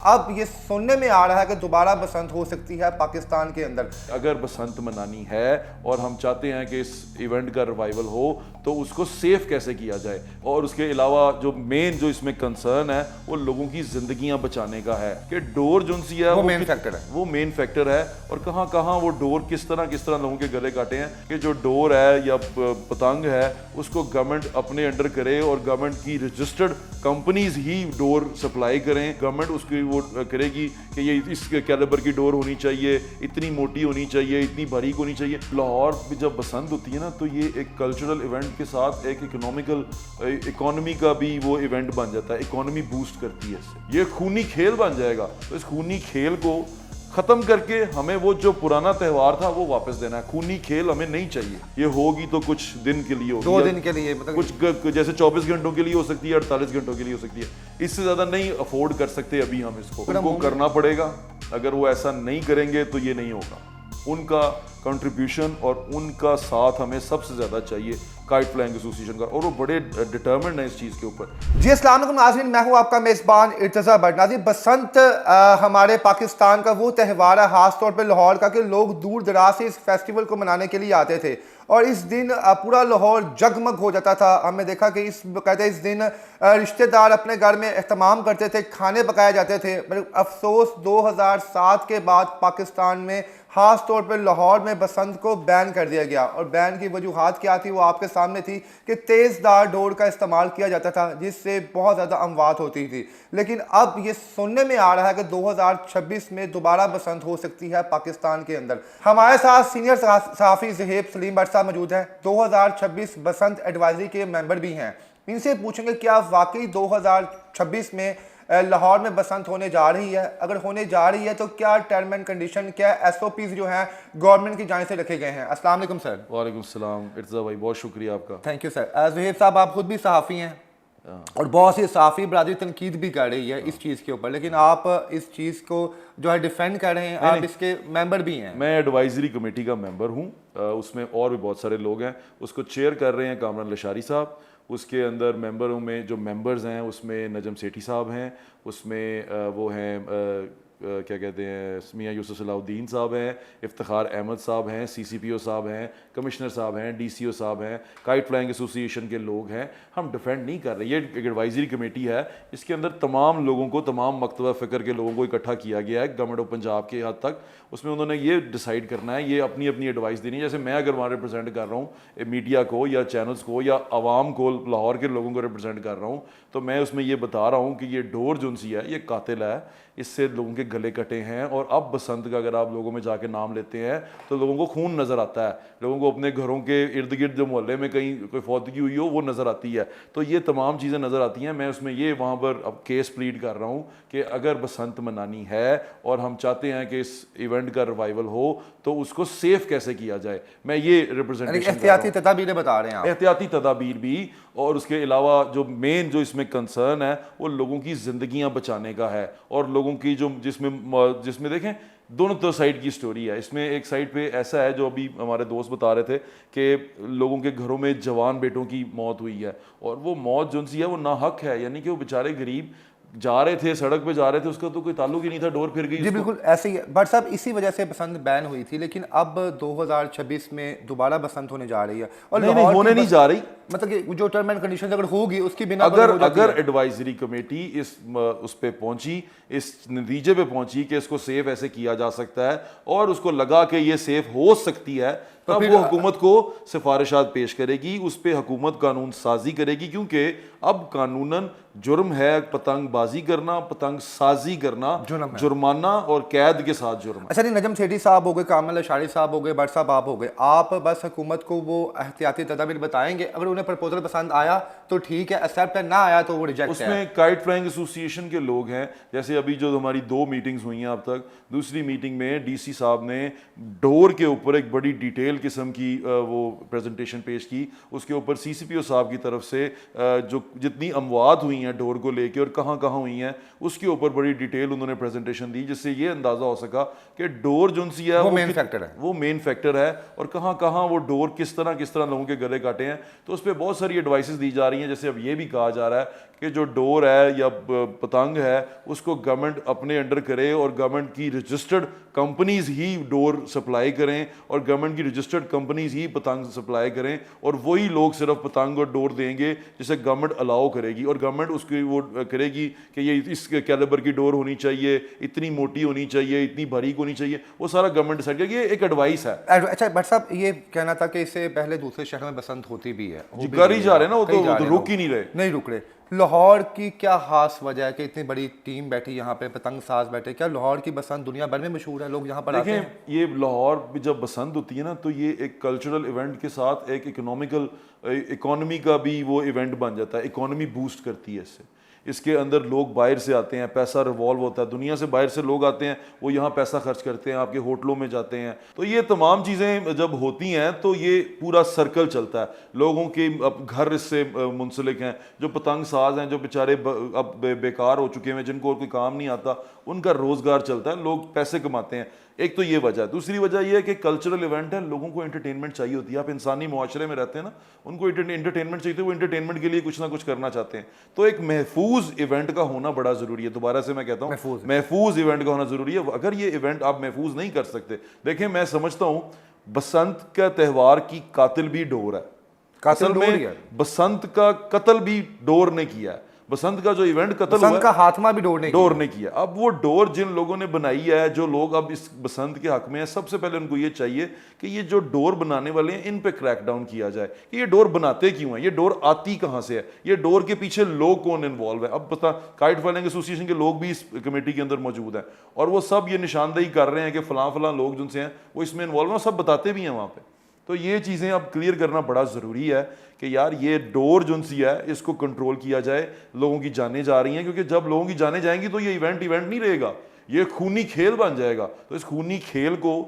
अब ये सुनने में आ रहा है कि दोबारा बसंत हो सकती है पाकिस्तान के अंदर। अगर बसंत मनानी है और हम चाहते हैं कि इस इवेंट का रिवाइवल हो तो उसको सेफ कैसे किया जाए, और उसके अलावा जो मेन जो इसमें कंसर्न है वो लोगों की जिंदगियां बचाने का है कि डोर जो सी है वो मेन फैक्टर है। वो मेन फैक्टर है। और कहाँ कहाँ वो डोर किस तरह लोगों के गले काटे हैं कि जो डोर है या पतंग है उसको गवर्नमेंट अपने अंडर करे और गवर्नमेंट की रजिस्टर्ड कंपनीज ही डोर सप्लाई करें। गवर्नमेंट उसकी वो करेगी कि ये इस कैलिबर की डोर होनी चाहिए, इतनी मोटी होनी चाहिए, इतनी बारीक होनी चाहिए। लाहौर में जब बसंत होती है ना तो ये एक कल्चरल इवेंट के साथ एक इकोनॉमी का भी वो इवेंट बन जाता है, इकोनॉमी बूस्ट करती है इससे। ये खूनी खेल बन जाएगा। तो इस खूनी खेल को खत्म करके हमें वो जो पुराना त्यौहार था वो वापस देना है। खूनी खेल हमें नहीं चाहिए। ये होगी तो कुछ दिन के लिए होगी, 2 दिन के लिए, मतलब कुछ जैसे 24 घंटों के लिए हो सकती है, 48 घंटों के लिए हो सकती है। इससे ज्यादा नहीं अफोर्ड कर सकते अभी हम इसको। उनको करना पड़ेगा। अगर वो ऐसा नहीं करेंगे तो ये नहीं होगा। उनका कंट्रीब्यूशन और उनका साथ हमें सबसे ज्यादा चाहिए काइट फ्लाइंग एसोसिएशन का, और वो बड़े डिटर्मिन्ड है इस चीज के ऊपर। जी अस्सलाम वालेकुम नाज़रीन, मैं हूं आपका मेज़बान इर्तज़ा भट्ट। नाज़रीन, बसंत हमारे पाकिस्तान का वो त्यौहार है, खास तौर पे लाहौर का, कि लोग दूर दराज से इस फेस्टिवल को मनाने के लिए आते थे और इस दिन पूरा लाहौर जगमग हो जाता था। हमने देखा कि इस दिन रिश्तेदार अपने घर में एहतमाम करते थे, खाने पकाए जाते थे। अफसोस 2007 के बाद पाकिस्तान में खास तौर पर लाहौर में बसंत को बैन कर दिया गया, और बैन की वजूहात क्या थी वो आपके सामने थी कि तेज़दार डोर का इस्तेमाल किया जाता था जिससे बहुत ज़्यादा अमवात होती थी। लेकिन अब ये सुनने में आ रहा है कि 2026 में दोबारा बसंत हो सकती है पाकिस्तान के अंदर। हमारे साथ सीनियर सहाफ़ी ज़हेब सलीम भट्ट साहब मौजूद हैं, 2026 बसंत एडवाइजरी के मेंबर भी हैं। इनसे पूछेंगे क्या वाकई 2026 में लाहौर में बसंत होने जा रही है? अगर होने जा रही है तो क्या टर्म एंड कंडीशन, क्या SOPs जो हैं गवर्नमेंट की जानिब से रखे गए हैं? अस्सलाम वालेकुम सर। वालेकुम सलाम इर्तज़ा भाई, बहुत शुक्रिया आपका। Thank you sir. ज़हेब साहब, आप खुद भी सहाफ़ी हैं और बहुत सी सहाफ़ी बरादरी तनकीद भी कर रही है इस चीज़ के ऊपर, लेकिन आप इस चीज़ को जो है डिफेंड कर रहे हैं, आप इसके मेंबर भी हैं। मैं एडवाइजरी कमेटी का मेंबर हूँ, उसमें और भी बहुत सारे लोग हैं। उसको चेयर कर रहे हैं कामरान लशारी साहब। उसके अंदर मेंबरों में जो मेंबर्स हैं उसमें नजम सेठी साहब हैं, उसमें वो हैं क्या कहते हैं, मियां यूसुफ सलाउद्दीन साहब हैं, इफ्तिखार अहमद साहब हैं, CCPO साहब हैं, कमिश्नर साहब हैं, DCO साहब हैं, काइट फ्लाइंग एसोसिएशन के लोग हैं। हम डिफेंड नहीं कर रहे। ये एक एडवाइजरी कमेटी है, इसके अंदर तमाम लोगों को, तमाम मकतबा फ़िक्र के लोगों को इकट्ठा किया गया है गवर्नमेंट ऑफ पंजाब के हद तक। उसमें उन्होंने ये डिसाइड करना है, ये अपनी अपनी एडवाइस देनी है। जैसे मैं अगर वहाँ रिप्रेजेंट कर रहा हूँ मीडिया को या चैनल्स को या आवाम को, लाहौर के लोगों को रिप्रेजेंट कर रहा हूँ, तो मैं उसमें ये बता रहा हूँ कि ये डोर जो सी है ये कातिल है, इससे लोगों के गले कटे हैं। और अब बसंत का अगर आप लोगों में जाके नाम लेते हैं तो लोगों को खून नज़र आता है, लोगों को अपने घरों के इर्द गिर्द जो मोहल्ले में कहीं कोई फौतगी हुई हो वो नज़र आती है। तो ये तमाम चीज़ें नज़र आती हैं। मैं उसमें ये वहाँ पर अब केस प्लीड कर रहा हूँ कि अगर बसंत मनानी है और हम चाहते हैं कि इस इवेंट का रिवाइवल हो तो उसको सेफ कैसे किया जाए, मैं ये रिप्रेजेंटेशन एहतियाती तदाबीरें बता रहे हैं आप। एहतियाती तदाबीर भी, और उसके अलावा जो मेन जो इसमें कंसर्न है वो लोगों की ज़िंदगियां बचाने का है। और लोगों की जो जिसमें देखें दोनों तो साइड की स्टोरी है। इसमें एक साइड पे ऐसा है जो अभी हमारे दोस्त बता रहे थे कि लोगों के घरों में जवान बेटों की मौत हुई है, और वो मौत जो सी है वो नाहक है। यानी कि वो बेचारे गरीब जा रहे थे, सड़क पे जा रहे थे, उसका तो कोई ताल्लुक ही नहीं था, डोर फिर गई। जी बिल्कुल ऐसे ही है बट साहब, इसी वजह से बसंत बैन हुई थी, लेकिन अब 2026 में दोबारा बसंत होने जा रही है। और नहीं होने नहीं जा रही, मतलब कि जो टर्म एंड कंडीशन अगर होगी उसकी बिना अगर एडवाइजरी कमेटी उस पे पहुंची, इस नतीजे पे पहुंची कि इसको सेफ ऐसे किया जा सकता है और उसको लगा कि ये सेफ हो सकती है, तब वो हुकूमत को सिफारिशात पेश करेगी, उस पे हुकूमत कानून साजी करेगी। क्योंकि अब कानूनन जुर्म है पतंगबाजी करना, पतंग साजी करना जुर्माना और कैद के साथ जुर्म। अच्छा नहीं, नजम सेठी साहब हो गए, कामरान लशारी साहब हो गए, भट्ट साहब आप हो गए, आप बस हुकूमत को वो एहतियाती तदाबीर बताएंगे। अगर उन्हें प्रपोजल पसंद आया तो ठीक है, एक्सेप्ट है, ना आया तो वो रिजेक्ट है। उसमें काइट फ्लाइंग एसोसिएशन के लोग हैं, जैसे अभी जो हमारी 2 मीटिंग्स हुई हैं अब तक, दूसरी मीटिंग में DC साहब ने डोर के ऊपर एक बड़ी डिटेल किस्म की वो प्रेजेंटेशन पेश की। उसके ऊपर CCPO साहब की तरफ से जो जितनी अमवात हुई हैं डोर को लेके और कहाँ कहाँ हुई हैं उसके ऊपर बड़ी डिटेल उन्होंने प्रेजेंटेशन दी, जिससे ये अंदाज़ा हो सका कि डोर जो सी है वो मेन फैक्टर है, वो मेन फैक्टर है और कहाँ कहाँ वो डोर किस तरह लोगों के गले काटे हैं। तो उस पर बहुत सारी एडवाइसेस दी जा रही हैं। जैसे अब ये भी कहा जा रहा है कि जो डोर है या पतंग है उसको गवर्नमेंट अपने अंडर करे और गवर्नमेंट की रजिस्टर्ड कंपनीज ही डोर सप्लाई करें और गवर्नमेंट की रजिस्टर्ड कंपनीज ही पतंग सप्लाई करें और वही लोग सिर्फ पतंग और डोर देंगे जिसे गवर्नमेंट अलाउ करेगी और गवर्नमेंट उसकी वो करेगी कि ये इस कैलिबर की डोर होनी चाहिए, इतनी मोटी होनी चाहिए, इतनी बारीक होनी चाहिए, वो सारा गवर्नमेंट डिसाइड करेगी। ये एक एडवाइस है। अच्छा भट्ट साहब, ये कहना था कि इससे पहले दूसरे शहर में बसंत होती भी है, जी कर ही जा रहे हैं ना, वो तो रुक ही नहीं रुक रहे। लाहौर की क्या खास वजह है कि इतनी बड़ी टीम बैठी यहाँ पे, पतंग साज बैठे? क्या लाहौर की बसंत दुनिया भर में मशहूर है, लोग यहाँ पर आते हैं? ये लाहौर में जब बसंत होती है ना तो ये एक कल्चरल इवेंट के साथ एक इकोनॉमी का भी वो इवेंट बन जाता है। इकोनॉमी बूस्ट करती है इससे। इसके अंदर लोग बाहर से आते हैं, पैसा रिवॉल्व होता है, दुनिया से बाहर से लोग आते हैं, वो यहाँ पैसा खर्च करते हैं, आपके होटलों में जाते हैं। तो ये तमाम चीज़ें जब होती हैं तो ये पूरा सर्कल चलता है। लोगों के अब घर इससे मुंसलिक हैं, जो पतंग साज हैं, जो बेचारे अब बेकार हो चुके हैं, जिनको और कोई काम नहीं आता, उनका रोज़गार चलता है, लोग पैसे कमाते हैं। एक तो ये वजह है। दूसरी वजह ये है कि कल्चरल इवेंट है, लोगों को एंटरटेनमेंट चाहिए होती है। आप इंसानी मुआशरे में रहते हैं ना, उनको एंटरटेनमेंट चाहिए, वो एंटरटेनमेंट के लिए कुछ ना कुछ करना चाहते हैं। तो एक महफूज इवेंट का होना बड़ा जरूरी है। दोबारा से मैं कहता हूँ महफूज इवेंट का होना जरूरी है। अगर ये इवेंट आप महफूज नहीं कर सकते, देखें मैं समझता हूँ बसंत का त्यौहार की कातिल भी डोर है। कातिल डोर में बसंत का कत्ल भी डोर ने किया है। बसंत का जो इवेंट कत्ल हुआ, बसंत का खात्मा भी डोर ने किया। अब वो डोर जिन लोगों ने बनाई है, जो लोग अब इस बसंत के हक में है, सबसे पहले उनको ये चाहिए कि ये जो डोर बनाने वाले हैं इन पे क्रैकडाउन किया जाए कि ये डोर बनाते क्यों हैं, ये डोर आती कहाँ से है, ये डोर के पीछे लोग कौन इन्वॉल्व है। अब पता काइट फ्लाइंग एसोसिएशन के लोग भी इस कमेटी के अंदर मौजूद हैं और वो सब ये निशानदेही कर रहे हैं कि फलां लोग जिनसे हैं वो इसमें इन्वॉल्व हैं, सब बताते भी हैं वहाँ पे। तो ये चीज़ें अब क्लियर करना बड़ा ज़रूरी है कि यार ये डोर जो सी है इसको कंट्रोल किया जाए। लोगों की जानें जा रही हैं, क्योंकि जब लोगों की जानें जाएंगी तो ये इवेंट नहीं रहेगा, ये खूनी खेल बन जाएगा। तो इस खूनी खेल को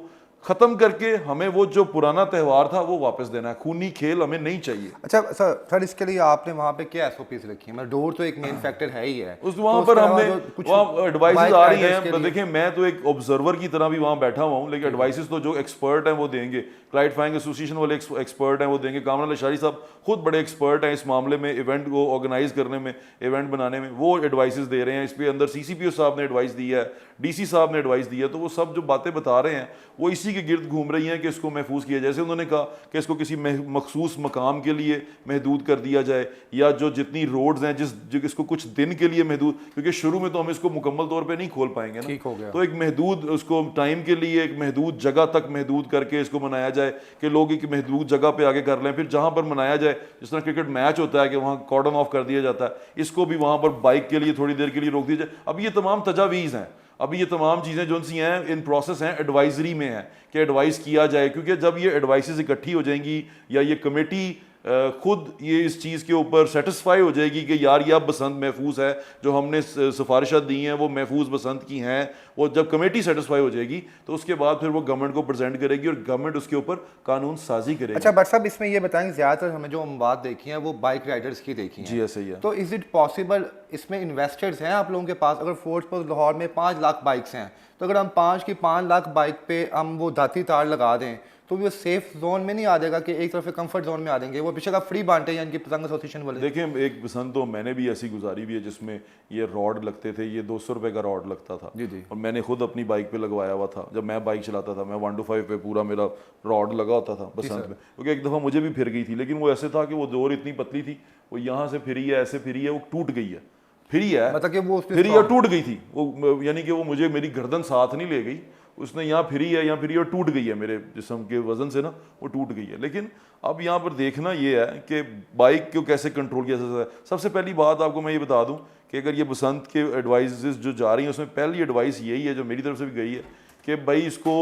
ख़त्म करके हमें वो जो पुराना त्यौहार था वो वापस देना है। खूनी खेल हमें नहीं चाहिए। अच्छा सर, इसके लिए आपने वहाँ पे क्या SOPs रखी है? मतलब डोर तो एक मेन फैक्टर है ही है, उस वहाँ पर हमने वहाँ एडवाइसेस आ रही हैं। देखिए मैं तो एक ऑब्जर्वर की तरह भी वहाँ बैठा हुआ हूँ, लेकिन एडवाइसेस तो जो एक्सपर्ट हैं वो देंगे। क्लाइट फ्लाइंग एसोसिएशन वाले एक्सपर्ट हैं वो देंगे। कामरान लशारी साहब खुद बड़े एक्सपर्ट हैं इस मामले में, इवेंट को ऑर्गेनाइज करने में, इवेंट बनाने में, वो एडवाइसेस दे रहे हैं। इस पे अंदर CCPO साहब ने एडवाइस दी है, DC साहब ने एडवाइस दी है। तो वो सब जो बातें बता रहे हैं वो इसी के गिर्द घूम रही हैं कि इसको महफूज किया। जैसे उन्होंने कहा कि इसको किसी मखसूस मकाम के लिए महदूद कर दिया जाए, या जो जितनी रोड्स हैं इसको कुछ दिन के लिए महदूद, क्योंकि शुरू में तो हम इसको मुकम्मल तौर पे नहीं खोल पाएंगे ना। ठीक हो गया। तो एक महदूद उसको टाइम के लिए एक महदूद जगह तक महदूद करके इसको मनाया जाए कि लोग एक महदूद जगह पे आगे कर लें। फिर जहाँ पर मनाया जाए, जिस तरह क्रिकेट मैच होता है कि वहाँ कॉर्डन ऑफ कर दिया जाता है, इसको भी वहाँ पर बाइक के लिए थोड़ी देर के लिए रोक दिया जाए। अब ये तमाम तजावीज़ हैं, अभी ये तमाम चीज़ें जो सी हैं इन प्रोसेस हैं, एडवाइजरी में है कि एडवाइस किया जाए। क्योंकि जब ये एडवाइसेस इकट्ठी हो जाएंगी या ये कमेटी खुद ये इस चीज़ के ऊपर सेटिस्फाई हो जाएगी कि यार ये अब बसंत महफूज है, जो हमने सिफारिशात दी हैं वो महफूज बसंत की हैं, वो जब कमेटी सेटिस्फाई हो जाएगी तो उसके बाद फिर वो गवर्नमेंट को प्रेजेंट करेगी और गवर्नमेंट उसके ऊपर कानून साजी करेगी। अच्छा भट्ट साहब, इसमें ये बताएंगे, ज़्यादातर हमें जो बात देखी है वो बाइक राइडर्स की देखी है। जी ऐसे ही है। तो इज़ इट पॉसिबल, इसमें इन्वेस्टर्स हैं आप लोगों के पास? अगर फोर्ट पर लाहौर में 5 लाख बाइक्स हैं, तो अगर हम 5 लाख बाइक पे हम वो धाती तार लगा दें तो वो सेफ जोन में नहीं आ जाएगा कि एक तरफ से कंफर्ट जोन में आ देंगे? वो बेशक आप फ्री बांटे हैं इनकी पतंग एसोसिएशन वाले। देखिए एक बसंत तो मैंने भी ऐसी गुजारी भी है जिसमें ये रॉड लगते थे, ये 200 रुपये का रॉड लगता था। जी। और मैंने खुद अपनी बाइक पे लगवाया हुआ था। जब मैं बाइक चलाता था, मैं 125 पे पूरा मेरा रॉड लगा होता था बसंत में, क्योंकि एक दफ़ा मुझे भी फिर गई थी, लेकिन वो ऐसे था कि वो डोर इतनी पतली थी, वो यहाँ से फिरी है, ऐसे फिरी है, वो टूट गई है, फिरी है, मतलब कि वो फिरी है, टूट गई थी वो, यानी कि वो मुझे मेरी गर्दन साथ नहीं ले गई, उसने यहाँ फिरी है, यहाँ फिरी और टूट गई है, मेरे जिस्म के वजन से ना वो टूट गई है। लेकिन अब यहाँ पर देखना ये है कि बाइक को कैसे कंट्रोल किया जा सकता है। सबसे पहली बात आपको मैं ये बता दूं कि अगर ये बसंत के एडवाइसेस जो जा रही हैं उसमें पहली एडवाइस यही है जो मेरी तरफ से भी गई है कि भाई इसको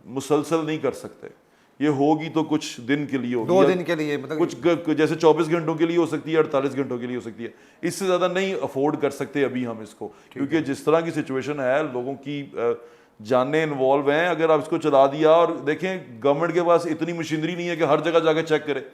मुसलसल नहीं कर सकते, ये होगी तो कुछ दिन के लिए होगी, 2 दिन के लिए, मतलब कुछ जैसे 24 घंटों के लिए हो सकती है, 48 घंटों के लिए हो सकती है, इससे ज़्यादा नहीं अफोर्ड कर सकते अभी हम इसको, क्योंकि जिस तरह की सिचुएशन है, लोगों की जानें इन्वॉल्व हैं। अगर आप इसको चला दिया, और देखें गवर्नमेंट के पास इतनी मशीनरी नहीं है कि हर जगह जाके चेक करे,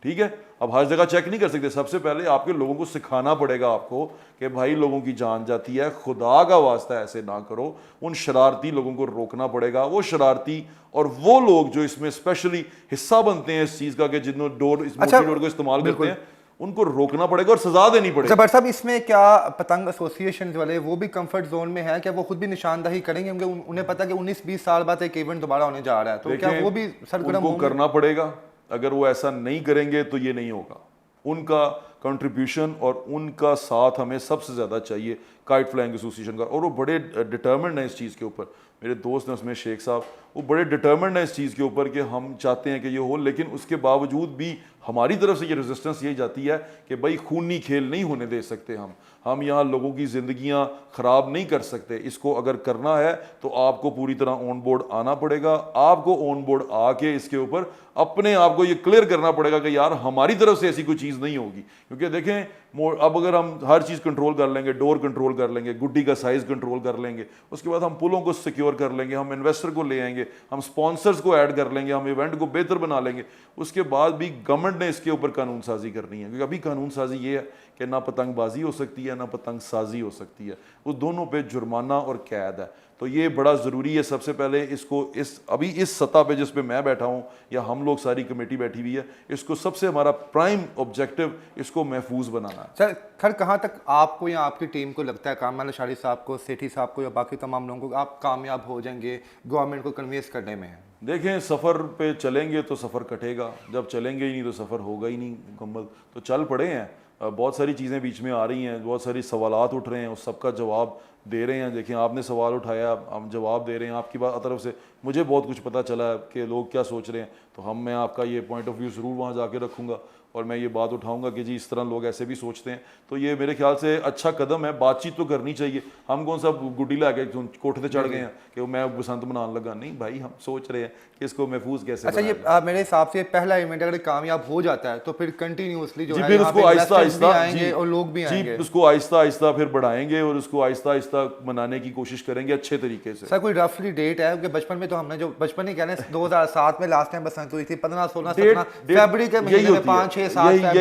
ठीक है। अब हर जगह चेक नहीं कर सकते, सबसे पहले आपके लोगों को सिखाना पड़ेगा आपको कि भाई लोगों की जान जाती है, खुदा का वास्ता ऐसे ना करो। उन शरारती लोगों को रोकना पड़ेगा, वो शरारती और वो लोग जो इसमें स्पेशली हिस्सा बनते हैं इस चीज का, कि जिन्होंने डोर इस मोटी डोर को इस्तेमाल करते हैं, उनको रोकना पड़ेगा और सजा देनी पड़ेगी। जबर साहब, इसमें क्या पतंग एसोसिएशन वाले वो भी कंफर्ट जोन में है? क्या वो खुद भी निशानदही करेंगे? उन्हें पता है कि 19-20 साल बाद एक इवेंट दोबारा होने जा रहा है, तो क्या वो भी सरगर्म उनको करना पड़ेगा? अगर वो ऐसा नहीं करेंगे तो ये नहीं होगा। उनका कंट्रीब्यूशन और उनका साथ हमें सबसे ज़्यादा चाहिए, काइट फ्लाइंग एसोसिएशन का। और वो बड़े डिटर्मिन्ड हैं इस चीज़ के ऊपर। मेरे दोस्त हैं उसमें शेख साहब, वो बड़े डिटर्मिन्ड हैं इस चीज़ के ऊपर कि हम चाहते हैं कि ये हो, लेकिन उसके बावजूद भी हमारी तरफ से ये रेजिस्टेंस यही जाती है कि भाई खूनी खेल नहीं होने दे सकते हम यहाँ लोगों की ज़िंदगियाँ ख़राब नहीं कर सकते। इसको अगर करना है तो आपको पूरी तरह ऑन बोर्ड आना पड़ेगा। आपको ऑन बोर्ड आके इसके ऊपर अपने आप को ये क्लियर करना पड़ेगा कि यार हमारी तरफ से ऐसी कोई चीज़ नहीं होगी। क्योंकि देखें अब अगर हम हर चीज़ कंट्रोल कर लेंगे, डोर कंट्रोल कर लेंगे, गुड्डी का साइज़ कंट्रोल कर लेंगे, उसके बाद हम पुलों को सिक्योर कर लेंगे, हम इन्वेस्टर को ले आएंगे, हम स्पॉन्सर्स को ऐड कर लेंगे, हम इवेंट को बेहतर बना लेंगे, उसके बाद भी गवर्नमेंट ने इसके ऊपर कानून साजी करनी है। क्योंकि अभी कानून साजी ये है कि ना पतंगबाजी हो सकती है ना पतंग साजी हो सकती है, उस दोनों पे जुर्माना और कैद है। तो ये बड़ा ज़रूरी है सबसे पहले इसको अभी इस सतह पे जिस पे मैं बैठा हूँ या हम लोग सारी कमेटी बैठी हुई है, इसको सबसे हमारा प्राइम ऑब्जेक्टिव इसको महफूज बनाना है। सर, खैर कहाँ तक आपको या आपकी टीम को लगता है, कामरान लशारी साहब को, सेठी साहब को या बाकी तमाम लोगों को, आप कामयाब हो जाएंगे गवर्नमेंट को कन्विंस करने में? देखें, सफ़र पे चलेंगे तो सफ़र कटेगा, जब चलेंगे ही नहीं तो सफ़र होगा ही नहीं मुकम्मल। तो चल पड़े हैं, बहुत सारी चीज़ें बीच में आ रही हैं, बहुत सारी सवालात उठ रहे हैं, उस सबका जवाब दे रहे हैं। देखिए आपने सवाल उठाया, हम जवाब दे रहे हैं। आपकी बात तरफ से मुझे बहुत कुछ पता चला है कि लोग क्या सोच रहे हैं, तो मैं आपका ये पॉइंट ऑफ व्यू ज़रूर वहाँ जाके रखूँगा और मैं ये बात उठाऊंगा कि जी इस तरह लोग ऐसे भी सोचते हैं। तो ये मेरे ख्याल से अच्छा कदम है, बातचीत तो करनी चाहिए। हम कौन सा गुड्डी ला के कोठे पे चढ़ गए हैं कि मैं बसंत मनाने लगा, नहीं भाई, हम सोच रहे हैं कि इसको महफूज कैसे। अच्छा, ये मेरे हिसाब से पहला इवेंट अगर कामयाब हो जाता है तो फिर कंटिन्यूअसली जो है फिर उसको आहिस्ता आहिस्ता आएंगे और लोग भी आएंगे, उसको आहिस्ता आहिस्ता फिर बढ़ाएंगे और उसको आहिस्ता आहिस्ता मनाने की कोशिश करेंगे अच्छे तरीके से। सर, कोई रफली डेट है? क्योंकि बचपन में तो हमने जो बचपन ही कह रहे हैं 2007 में लास्ट टाइम बसंत हुई थी, 15, 16, 17 फरवरी के महीने में, 5, 6, 7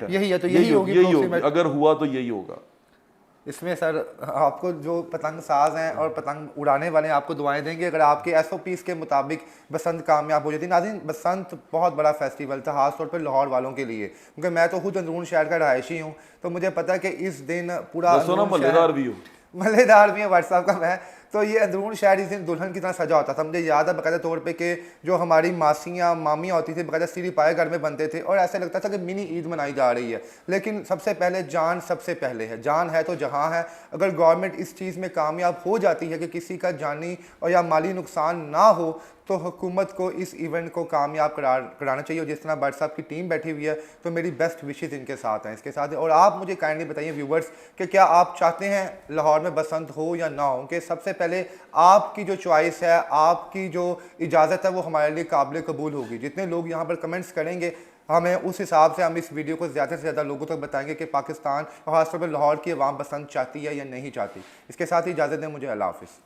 यही है। तो यही होगी, अगर हुआ तो यही होगा। इसमें सर आपको जो पतंग साज हैं और पतंग उड़ाने वाले हैं आपको दुआएं देंगे अगर आपके SOPs के मुताबिक बसंत कामयाब हो जाती। नाज़रीन, बसंत बहुत बड़ा फेस्टिवल था, खासतौर पर लाहौर वालों के लिए, क्योंकि मैं तो खुद अंदरून शहर का रहायशी हूँ, तो मुझे पता है कि इस दिन पूरा मज़ेदार भी है व्हाट्सएप का मैं, तो ये अंदरून शहर इस दिन दुल्हन की तरह सजा होता था। मुझे याद है बाकायदा तौर पे कि जो हमारी मासियाँ मामियाँ होती थी बाकायदा सीढ़ी पाए घर में बनते थे और ऐसा लगता था कि मिनी ईद मनाई जा रही है। लेकिन सबसे पहले जान सबसे पहले है, जान है तो जहां है। अगर गवर्नमेंट इस चीज़ में कामयाब हो जाती है कि किसी का जानी और या माली नुकसान ना हो, तो हुकूमत को इस इवेंट को कामयाब कराना चाहिए। और जिस तरह भट्ट साहब की टीम बैठी हुई है, तो मेरी बेस्ट विशेज़ इनके साथ हैं, इसके साथ। और आप मुझे काइंडली बताइए व्यूवर्स कि क्या आप चाहते हैं लाहौर में बसंत हो या ना हो? कि सबसे पहले आपकी जो चॉइस है, आपकी जो इजाज़त है, वो हमारे लिए काबिल कबूल होगी। जितने लोग यहाँ पर कमेंट्स करेंगे, हमें उस हिसाब से हम इस वीडियो को ज़्यादा से ज़्यादा लोगों तक बताएंगे कि पाकिस्तान और खासतौर पर लाहौर की आवाम बसंत चाहती है या नहीं चाहती। इसके साथ ही इजाज़त दें मुझे, अल्लाह हाफ़िज़।